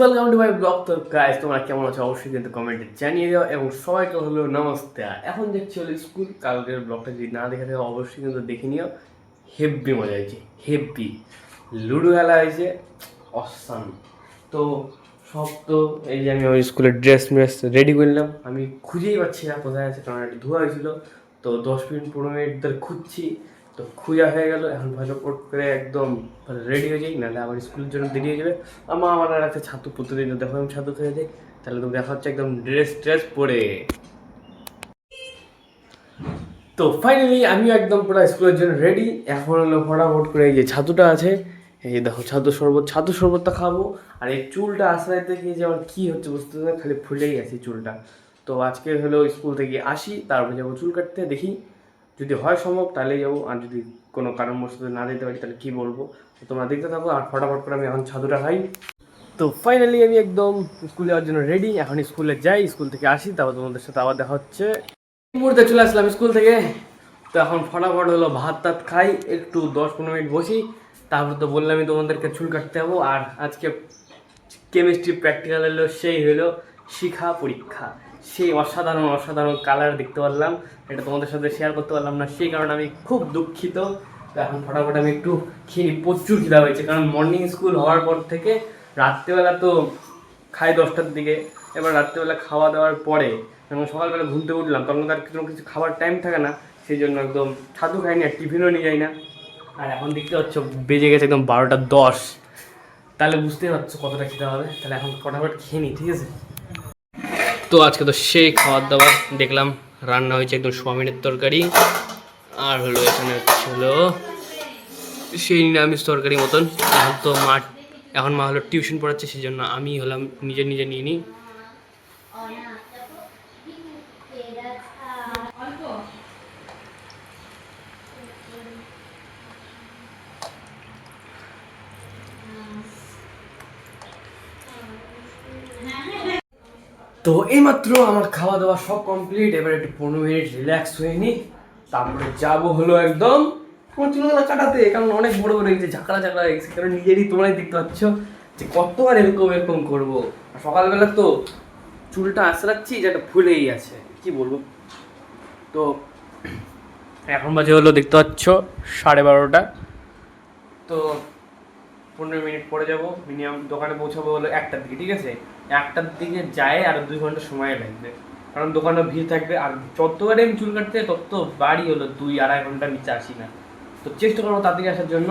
Welcome to my blog. তো guys তোমরা কেমন আছো অবশ্যই কিন্তু কমেন্টে জানিয়ে দাও এবং সবাইকে হলো নমস্তে। এখন দেখছি হলো স্কুল, কালকের ব্লগটা যদি না দেখে থাকো অবশ্যই কিন্তু দেখে নিও। হেভি মজা হয়েছে, হেভি লুডো খেলা হয়েছে, অসাম। তো সব তো এই যে আমি ওই স্কুলের ড্রেস রেডি করলাম, আমি খুঁজেই পাচ্ছি না কোথায় আছে, কারণ একটা ধোয়া হয়েছিল। তো 10-15 মিনিট ধরে খুঁজছি, তো খুঁজা হয়ে গেল। এখন ভালো করে একদম রেডি হয়ে যাই, নাহলে আমার স্কুলের জন্য দেরি হয়ে যাবে। আমার আর একটা ছাতু প্রতিদিন দেখো, আমি ছাতু খেয়ে যাই, তাহলে তো দেখা হচ্ছে একদম ড্রেস পরে। তো ফাইনালি আমিও একদম পুরো স্কুলের জন্য রেডি। এখন হলো ফটাফট করে এই যে ছাতুটা আছে, এই দেখো ছাতু শরবতটা খাবো। আর এই চুলটা আশ্রয় থেকে যে আমার কী হচ্ছে বুঝতে পারছি না, খালি ফুলেই আছে চুলটা। তো আজকে হলো স্কুল থেকে আসি, তারপরে যাবো চুল কাটতে, দেখি যদি হয় সম্ভব তাহলেই যাবো, আর যদি কোনো কারণবশত না যেতে পারি তাহলে কী বলবো। তো তোমরা দেখতে থাকো, আর ফটাফট করে আমি এখন ছাতুটা খাই। তো ফাইনালি আমি একদম স্কুলে যাওয়ার জন্য রেডি। এখন স্কুলে যাই, স্কুল থেকে আসি, তারপর তোমাদের সাথে আবার দেখা হচ্ছে। এই মুহূর্তে চলে আসলাম স্কুল থেকে। তো এখন ফটাফট হলো ভাত টাত খাই, একটু 10-15 মিনিট বসি। তারপর তো বললামই তোমাদেরকে চুল কাটতে যাবো। আর আজকে কেমিস্ট্রি প্র্যাকটিক্যাল হলো, সেই হলো শিখা পরীক্ষা। সেই অসাধারণ কালার দেখতে পারলাম, এটা তোমাদের সাথে শেয়ার করতে পারলাম না, সেই কারণে আমি খুব দুঃখিত। তো এখন ফটাফট আমি একটু খেয়ে, প্রচুর খিদা হয়েছে, কারণ মর্নিং স্কুল হওয়ার পর থেকে রাত্রেবেলা তো খাই 10টার দিকে। এবার রাত্রেবেলা খাওয়া দাওয়ার পরে যখন সকালবেলা ঘুমতে উঠলাম, তখন তার কিছু খাবার টাইম থাকে না, সেই জন্য একদম ছাতু খাইনি, আর টিফিনও নিয়ে যাই না। আর এখন দেখতে পাচ্ছ বেজে গেছে একদম 12টা 10, তাহলে বুঝতেই পারছো কতটা খেতে হবে। তাহলে এখন ফটাফট খেয়ে নিই, ঠিক আছে? তো আজকে তো সেই খাবার দাবার দেখলাম, রান্না হয়েছে একদম সোয়াবিনের তরকারি, আর হলো এখানে হলো সেই নিরামিষ তরকারি মতন। এখন মা হলো টিউশন পড়াচ্ছে, সেই জন্য আমি হলাম নিজে নিয়ে নিই। তো এইমাত্র আমার খাওয়া দাওয়া সব কমপ্লিট, এবার একটু 15 মিনিট রিল্যাক্স হয়ে নিই, তারপরে যাবো হলো একদম আমার চুলগুলো কাটাতে, কারণ অনেক বড় হয়ে গেছে, ঝাঁকড়া হয়ে গেছে, কারণ নিজেরই তোমরাই দেখতে পাচ্ছ যে কতবার এরকম করবো। আর সকালবেলা তো চুলটা আঁচড়াচ্ছি, যেটা ফুলেই আছে, কি বলবো। তো এখন বাজে হলো দেখতে পাচ্ছ 12:30। তো 15 মিনিট পরে যাবো মিনিমাম, দোকানে পৌঁছাবো হলো 1টার দিকে, ঠিক আছে? 1টার দিকে যায় আর 2 ঘন্টা সময় লাগবে, কারণ দোকানে ভিড় থাকবে। আর যতবারে আমি চুল কাটতে তত বাড়ি হলো 2-2.5 ঘন্টার নিচে আসি না। তো চেষ্টা করবো তাড়াতাড়ি আসার জন্য।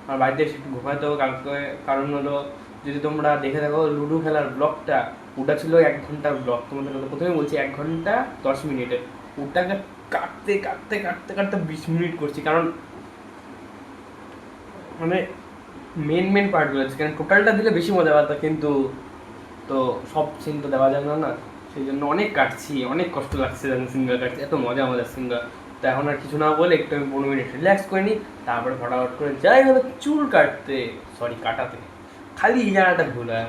আর বাড়িতে এসে একটু ঘুমাতে হবে কালকে, কারণ হলো যদি তোমরা দেখে থাকো লুডো খেলার ব্লগটা, ওটা ছিল 1 ঘন্টার ব্লগ। তোমাদের প্রথমে বলছি 1 ঘন্টা 10 মিনিটের, ওটাকে কাটতে 20 মিনিট করছি, কারণ মানে মেন পার্টগুলো আছে, কারণ টোটালটা দিলে বেশি মজা পাতা, কিন্তু তো সব সিন তো দেওয়া যাবে না, সেই জন্য অনেক কাটছি, অনেক কষ্ট লাগছে সিঙ্গার কাটছি, এত মজার সিঙ্গার। তো এখন আর কিছু না বলে একটু আমি 15 মিনিট রিল্যাক্স করে নিই, তারপরে ফটাফট করে যাই হলো চুল কাটাতে। খালি এই জায়গাটা ভুল হয়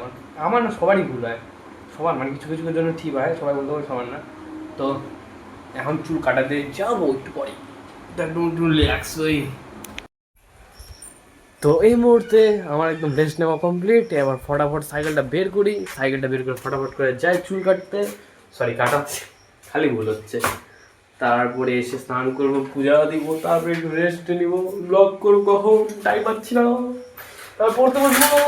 আমার না, সবারই ভুল হয়, সবার মানে কিছু জন্য ঠিক হয়, সবাই বলতে পারে সবার না। তো এখন চুল কাটাতে যাবো একটু পরে, একদম একটু রিল্যাক্স হই। তো এই মুহূর্তে আমার একদম রেস্ট নেওয়া কমপ্লিট, এবার ফটাফট সাইকেলটা বের করে ফটাফট করে যাই চুল কাটাতে, খালি ভুল হচ্ছে। তারপরে এসে স্নান করবো, পূজা দিব, তারপরে একটু রেস্ট নিব, ব্লগ করবো, কখন টাইম পাচ্ছি না, তারপর পড়তে বসবো।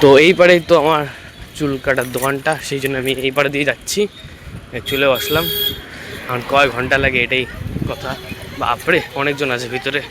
তো এই পারেই তো আমার চুল কাটার দোকানটা, সেই জন্য আমি এই পারে দিয়ে যাচ্ছি, চলে আসলাম। এখন কয় ঘন্টা লাগে এটাই কথা, বাপরে অনেকজন আছে ভিতরে।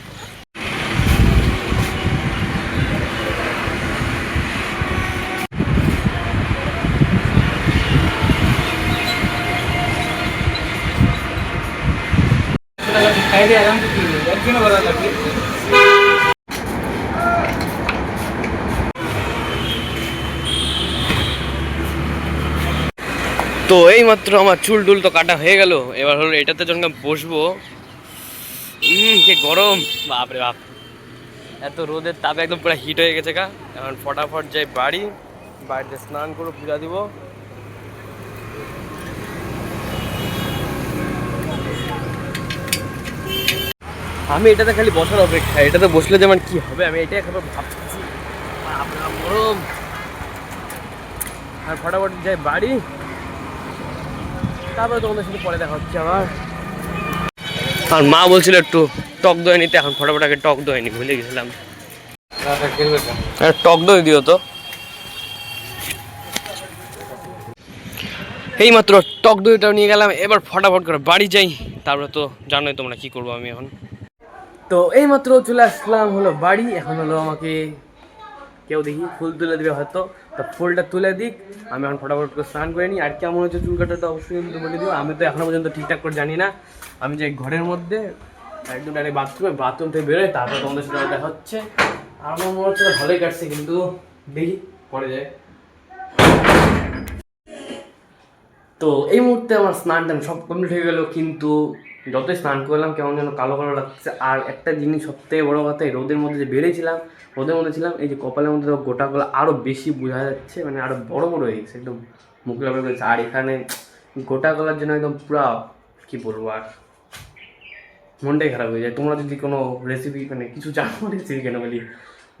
তো এই মাত্র আমার চুল টুল তো কাটা হয়ে গেল, এবার হলো এটাতে যখন বসবো, কি গরম, বাপরে বাপ, এত রোদের তাপে একদম পুরো হিট হয়ে গেছে। এখন ফটাফট যাই বাড়িতে স্নান করে পূজা দিব। আমি এটাতে খালি বসার অপেক্ষা, এটাতে বসলে যেমন কি হবে আমি এটাই এখন ভাবছি। আপনার গরম আর ফটাফট যাই বাড়ি, তারপরে তোমাদের সাথে পরে দেখা হচ্ছে আবার। আর মা বলছিল একটু টক দই নিতে, এখন ফটাফট আগে টক দই নি, ভুলে গেছিলাম। টক দই দিও তো। এই মাত্র টক দইটাও নিয়ে গেলাম, এবার ফটাফট করে বাড়ি যাই, তারপরে তো জানোই তোমরা কি করবো আমি এখন। তো এই মাত্র চলে আসলাম হলো বাড়ি, এখন হলো আমাকে কেউ দেখি ফুল তুলে দিবে হয়তো, তো ফুলটা তুলে দিক, আমি এখন ফটাফট করে স্নান করে নিই। আর কেমন হচ্ছে চুল কাটাটা অবশ্যই কিন্তু বলে দিও, আমি তো এখনো পর্যন্ত ঠিকঠাক করে জানি না। আমি যে ঘরের মধ্যে একদম ডাইরেক্ট বাথরুম থেকে বেরোয়, তারপর তোমাদের সাথে দেখা হচ্ছে। আমার মনে হচ্ছে ভালোই কাটছে, কিন্তু দেখি পরে যায়। তো এই মুহূর্তে আমার স্নান টান সব কমপ্লিট হয়ে গেল, কিন্তু যতই স্নান করলাম কেমন যেন কালো কালো লাগছে। আর একটা জিনিস সবথেকে বড়ো কথা, এই রোদের মধ্যে যে বেরিয়েছিলাম, রোদের মধ্যে ছিলাম, এই যে কপালের মধ্যে গোটাগুলো আরও বেশি বোঝা যাচ্ছে, মানে আরও বড় বড় হয়ে গেছে, একদম মুখে লাগা হয়েছে। আর এখানে গোটা গলার জন্য একদম পুরা কী বলবো, আর মনটাই খারাপ হয়ে যায়। তোমরা যদি কোনো রেসিপি মানে কিছু জানো, রেসিপি কেন বলি,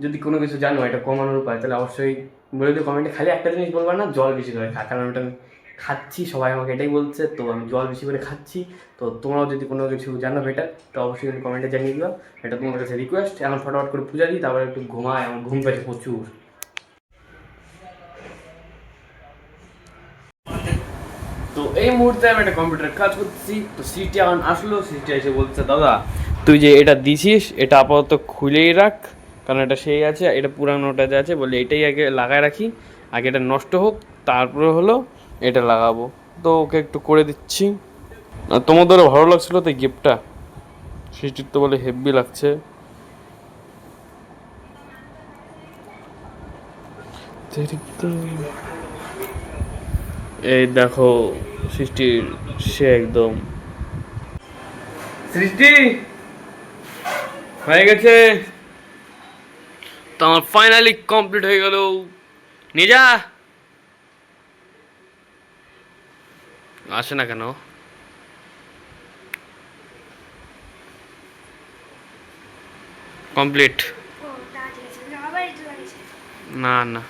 যদি কোনো কিছু জানো এটা কমানোর উপায়, তাহলে অবশ্যই বলে দিও কমেন্টে। খালি একটা জিনিস বলবা না, জল বেশি করে খা, কারণ ওটা আমি খাচ্ছি, সবাই আমাকে এটাই বলছে, তো আমি জল বেশি করে খাচ্ছি। তো তোমরাও যদি কোনো কিছু জানো এটা, তো অবশ্যই কিন্তু কমেন্টে জানিয়ে দিও, এটা তোমার কাছে রিকোয়েস্ট। এখন ফটাফট করে পূজা দিই, তারপরে একটু ঘুমায়, আমার ঘুম পেয়েছে প্রচুর। তো এই মুহূর্তে আমি একটা কম্পিউটার কাজ করছি, তো সিটি এখন আসলো, সিটি এসে বলছে দাদা তুই যে এটা দিছিস এটা আপাতত খুলেই রাখ, কারণ এটা সেই আছে, এটা পুরানোটা যে আছে, বলে এটাই আগে লাগায় রাখি, আগে এটা নষ্ট হোক, তারপরে হলো এটা লাগাবো। তো ওকে একটু করে দিচ্ছি। আর তোমাদেরও ভালো লাগছিলো তো গিফটটা, সিটির তো বলে হেভি লাগছে। এই দেখো সৃষ্টির, সে একদম সৃষ্টি হয়ে গেছে। তো আমার ফাইনালি কমপ্লিট হয়ে গেল। নিজা আসে না কেন? কমপ্লিট না না।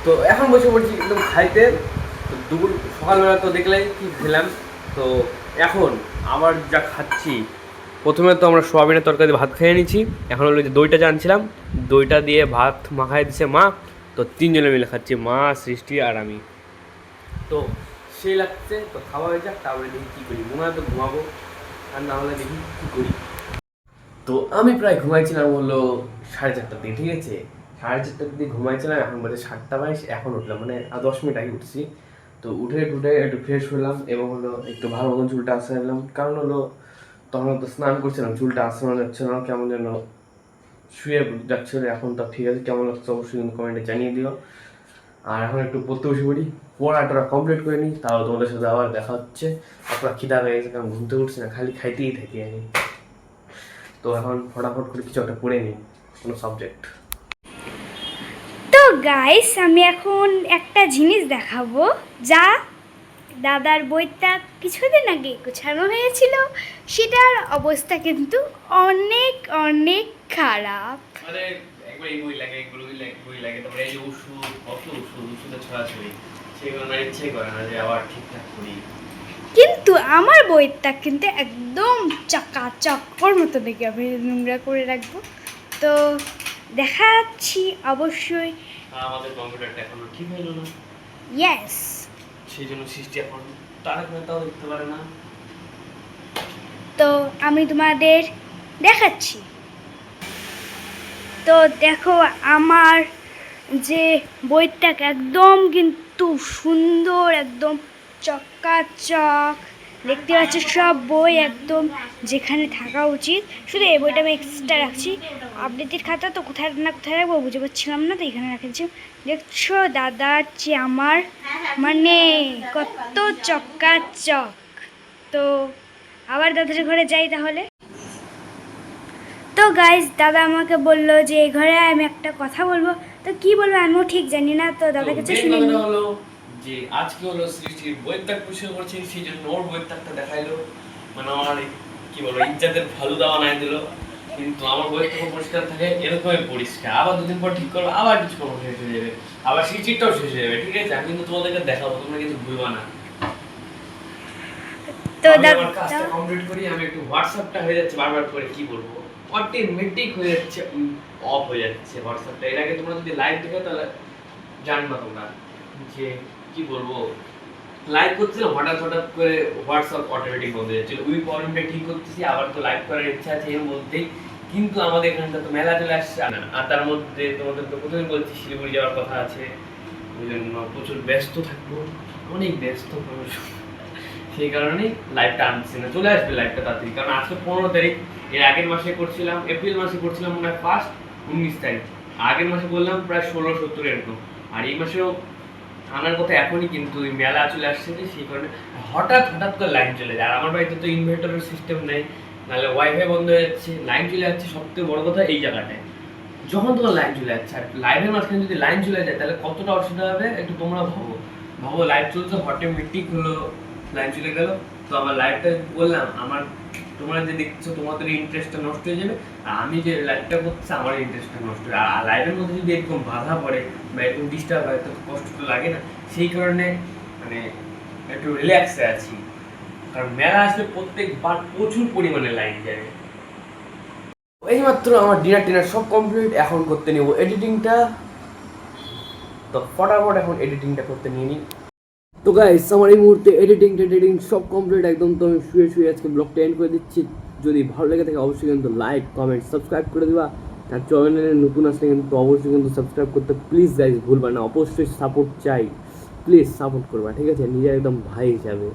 তো এখন বসে পড়ছি একদম খাইতে। তো দুপুর সকালবেলা তো দেখলেই কি খেলাম। তো এখন আবার যা খাচ্ছি, প্রথমে তো আমরা সোয়াবিনের তরকারি ভাত খেয়ে নিচ্ছি, এখন হলো যে দইটা জানছিলাম, দইটা দিয়ে ভাত মাখাই দিছে মা। তো তিনজনে মিলে খাচ্ছি, মা, সৃষ্টি আর আমি। তো সেই লাগছে, তো খাওয়া হয়ে যাক, তারপরে দেখি কী করি। মনে হয় তো ঘুমাবো, আর না হলে দেখি কী করি। তো আমি প্রায় ঘুমাইছিলাম হলো 4:30টার দিকে, ঠিক আছে? 4:30টার দিকে ঘুমাইছিলাম, এখন বাজে 7:22, এখন উঠলাম, মানে 10 মিনিট আগে উঠছি। তো উঠে একটু ফ্রেশ হলাম, এবং হলো একটু ভালো মতন চুলটা আঁচড়ালাম, কারণ হলো তখন তো স্নান করছিলাম, চুলটা আঁচড়ানো যাচ্ছে না, কেমন যেন শুয়ে যাচ্ছিল। এখন তো ঠিক আছে, কেমন লাগছে অবশ্যই কিন্তু কমেন্টে জানিয়ে দিও। আর এখন একটু পড়তে বসে পড়ি, পড়াটা কমপ্লিট করে নিই, তাও তোমাদের সাথে আবার দেখা হচ্ছে। আপনার খিদা হয়ে গেছে, কারণ ঘুমতে উঠছি না, খালি খাইতেই থাকি আমি। তো এখন ফটাফট করে কিছু একটা পড়ে নিই, কোনো সাবজেক্ট। তো গাইস, আমি এখন একটা জিনিস দেখাবো, যা দাদার বইটা কিছুদিন আগে গোছানো হয়েছিল, সেটার অবস্থা কিন্তু অনেক অনেক খারাপ। মানে একবার এই বই লাগে, এগুলো বই লাগে, তারপরে এই যে ওষুধ, কত ওষুধের ছড়াছড়ি, সেগুলো মানে ইচ্ছে করে না যে আবার ঠিকঠাক করি। কিন্তু আমার বইটা কিন্তু একদম চকাচকর মতো দেখে আমি নোংরা করে রাখবো। তো দেখাচ্ছি অবশ্যই। আমাদের কম্পিউটারটা এখনো ঠিক হলো না, ইয়েস, সেই জন্য সৃষ্টি এখন তার তাও দেখতে পারে না। তো আমি তোমাদের দেখাচ্ছি। তো দেখো আমার যে বইটা একদম কিন্তু সুন্দর, একদম চকাচক দেখতে পাচ্ছি, সব বই একদম যেখানে থাকা উচিত। শুধু এই বইটা আমি এক্সট্রা রাখছি, আপডেটের খাতা তো কোথায় না কোথায় রাখবো বুঝতে পারছিলাম না, তো এখানে রাখছি। দেখছো দাদার চেয়ে আমার মানে কত চকাচক। তো আবার দাদার ঘরে যাই তাহলে। তো গাইজ, দাদা আমাকে বললো যে এই ঘরে আমি একটা কথা বলবো, তো কি বলবো আমিও ঠিক জানি না, তো দাদার কাছে শুনে নিই। হলো যে আজকে হলো সৃষ্টির বইয়ের তাক পরিষ্কার করছে, সেই জন্য ওর বইয়ের তাকটা দেখাইলো, মানে আমার কি বলবো ইজ্জাতের ভালো দাওয়া নাই দিল। কিন্তু আমার বইয়ের তাক পরিষ্কার থাকে এরকমই পরিষ্কার, আবার দুদিন পর ঠিক করবো, আবার কিছু করবো শেষ হয়ে যাবে, আবার সৃষ্টিরটাও শেষ হয়ে যাবে। ঠিক আছে, আমি কিন্তু তোমাদেরকে দেখাবো, তোমরা কিন্তু ভুলবা না। তো আমি আমার কাজটা কমপ্লিট করি, আমি একটু হোয়াটসঅ্যাপটা হয়ে যাচ্ছে বারবার করে, কি বলবো অটোমেটিক হয়ে যাচ্ছে, অফ হয়ে যাচ্ছে হোয়াটসঅ্যাপটা। এর আগে তোমরা যদি লাইভ দেখো তাহলে জানবা তোমরা যে কি বলবো, লাইভ করছিলাম হঠাৎ হঠাৎ করে হোয়াটসঅ্যাপ অটোমেটিক বন্ধ হয়ে যাচ্ছিল। ওই প্রবলেমটা ঠিক করতেছি, আবার তো লাইভ করার ইচ্ছা আছে এর মধ্যেই, কিন্তু আমাদের এখানটা তো মেলা চলে আসছে আর তার মধ্যে তোমাদের তো প্রথমে বলছি শিলিগুড়ি যাওয়ার কথা আছে, ওই জন্য প্রচুর ব্যস্ত থাকবো, অনেক ব্যস্ত মানুষ, সেই কারণেই লাইভটা আনছি না। চলে আসবে লাইভটা তাড়াতাড়ি, কারণ আজকে 15 তারিখ, এর আগের মাসে করছিলাম, এপ্রিল মাসে করছিলাম মনে হয় ফার্স্ট 19 তারিখ, আগের মাসে বললাম প্রায় 16-17 এরকম, আর এই মাসেও আনার কথা এখনই, কিন্তু ওই মেলা চলে আসছে যে সেই কারণে হঠাৎ হঠাৎ করে লাইন চলে যায়। আর আমার বাড়িতে তো ইনভার্টারের সিস্টেম নেই, নাহলে ওয়াইফাই বন্ধ হয়ে যাচ্ছে, লাইন চলে যাচ্ছে। সবথেকে বড় কথা এই জায়গাটায় যখন তোমার লাইন চলে যাচ্ছে, আর লাইভের মাঝখানে যদি লাইন চলে যায় তাহলে কতটা অসুবিধা হবে একটু তোমরা ভাবো লাইভ চলছে অটোমেটিক হলো লাইন চলে গেল, তো আমার লাইভটা বললাম আমার, তোমরা যে দেখছো তোমাদের ইন্টারেস্টটা নষ্ট হয়ে যাবে, আর আমি যে লাইভটা করছি আমার ইন্টারেস্টটা নষ্ট হবে। আর লাইভের মধ্যে যদি এরকম বাধা পড়ে বা এরকম ডিস্টার্ব হয় তো কষ্ট তো লাগে না, সেই কারণে মানে একটু রিল্যাক্সে আছি। কারণ মেলা আসলে প্রত্যেকবার প্রচুর পরিমাণে লাইন যাবে। এইমাত্র আমার ডিনার সব কমপ্লিট, এখন করতে নেব এডিটিংটা, তো ফটাফট এখন এডিটিংটা করতে নিয়ে নিই। তো গাইস আমার এই মুহূর্তে এডিটিং সব কমপ্লিট একদম, তো আমি শুয়ে আজকে ব্লগটা এন্ড করে দিচ্ছি। যদি ভালো লেগে থাকে অবশ্যই কিন্তু লাইক কমেন্ট সাবস্ক্রাইব করে দিবা, আর চ্যানেলে নতুন আসলে কিন্তু অবশ্যই কিন্তু সাবস্ক্রাইব করতে প্লিজ গাইস ভুলবা না, অবশ্যই সাপোর্ট চাই, প্লিজ সাপোর্ট করবা, ঠিক আছে, নিজের একদম ভাই হিসাবে,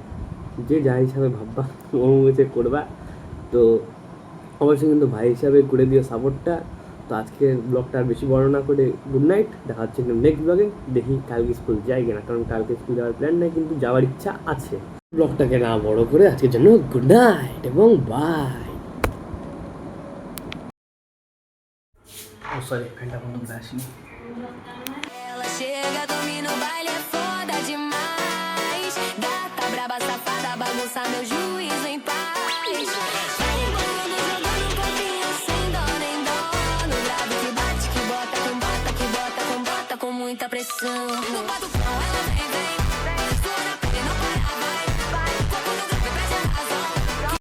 যে যা হিসাবে ভাববা ওর করবা, তো অবশ্যই কিন্তু ভাই হিসাবে করে দিও সাপোর্টটা। তো আজকে ব্লগটা আর বেশি বড় না করে গুড নাইট, দেখা হচ্ছে কিন্তু নেক্সট ব্লগে। দেখি কালকে স্কুল যাই কিনা, কারণ কালকে স্কুল যাওয়ার প্ল্যান নাই, কিন্তু যাওয়ার ইচ্ছা আছে। ব্লগটাকে না বড় করে আজকের জন্য গুড নাইট এবং বাই। সরি ফ্যানটা বন্ধ করে আসিনি। Ela chega, domina o baile, é foda demais. Gata, braba, safada, bagunça meu juízo em paz. Vai rebolando, jogando um pouquinho sem dó nem dó. No grave que bate, que bota com muita pressão. No